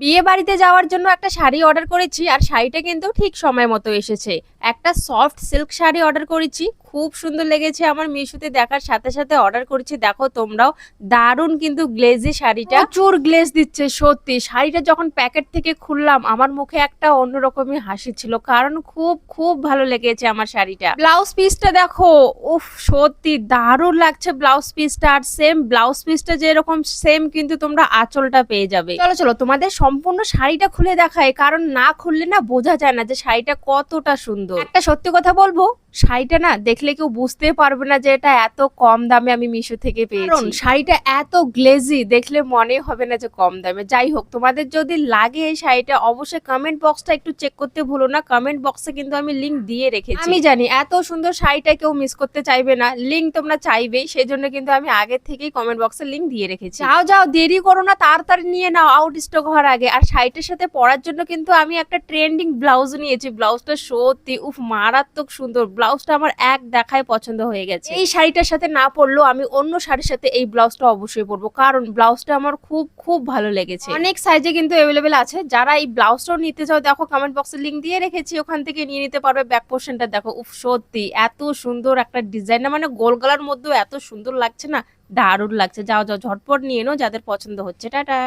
বিয়ে বাড়িতে যাওয়ার জন্য একটা শাড়ি অর্ডার করেছি আর শাড়িটা কিন্তু ঠিক সময় মতো এসেছে। একটা সফট সিল্ক শাড়ি অর্ডার করেছি, খুব সুন্দর লেগেছে আমার। মিশোতে দেখার সাথে সাথে অর্ডার করেছি, দেখো তোমরাও। দারুণ কিন্তু গ্লেজি শাড়িটা, প্রচুর গ্লেজ দিচ্ছে সত্যি। শাড়িটা যখন প্যাকেট থেকে খুললাম আমার মুখে একটা অন্যরকমই হাসি ছিল, কারণ খুব খুব ভালো লেগেছে আমার শাড়িটা। ব্লাউজ পিসটা দেখো, উফ সত্যি দারুণ লাগছে ব্লাউজ পিসটা। আর সেম ব্লাউজ পিসটা যেরকম সেম কিন্তু তোমরা আঁচলটা পেয়ে যাবে। চলো চলো তোমাদের সম্পূর্ণ শাড়িটা খুলে দেখায়, কারণ না খুললে না বোঝা যায় না যে শাড়িটা কতটা সুন্দর। একটা সত্যি কথা বলবো, শাড়িটা না দেখলে কেউ বুঝতে পারবে না যে এটা এত কম দামে আমি মিশো থেকে পেয়েছি। কারণ শাড়িটা এত গ্লেজি, দেখলে মনে হবে না যে কম দামে। যাই হোক, তোমাদের যদি লাগে এই শাড়িটা অবশ্যই কমেন্ট বক্সটা একটু চেক করতে ভুলো না। কমেন্ট বক্সে কিন্তু আমি লিংক দিয়ে রেখেছি। আমি জানি এত সুন্দর শাড়িটা কেউ মিস করতে চাইবে না, লিংক তোমরা চাইবেই, সেই জন্য কিন্তু আমি আগে থেকেই কমেন্ট বক্সে লিংক দিয়ে রেখেছি। যাও যাও, দেরি করো না, তাড়াতাড়ি নিয়ে নাও আউট স্টক হওয়ার আগে। আর শাড়িটার সাথে পরার জন্য কিন্তু আমি একটা ট্রেন্ডিং ব্লাউজ নিয়েছি। ব্লাউজটা সত্যি উফ মারাত্মক সুন্দর। ব্লাউজটা আমার এক দেখায় পছন্দ হয়ে গেছে। এই শাড়িটার সাথে না পরলেও আমি অন্য শাড়ির সাথে এই ব্লাউজটা অবশ্যই পরবো, কারণ ব্লাউজটা আমার খুব খুব ভালো লেগেছে। অনেক সাইজে কিন্তু অ্যাভেলেবেল আছে। যারা এই ব্লাউজটাও নিতে চাও দেখো কমেন্ট বক্সে লিংক দিয়ে রেখেছি, ওখান থেকে নিয়ে নিতে পারবে। ব্যাক পোর্শনটা দেখো, উফ সত্যি এত সুন্দর একটা ডিজাইন, মানে গোল গলার মধ্যেও এত সুন্দর লাগছে না, দারুণ লাগছে। যাও যাও ঝটপট নিয়ে নাও যাদের পছন্দ হচ্ছে। টাটা।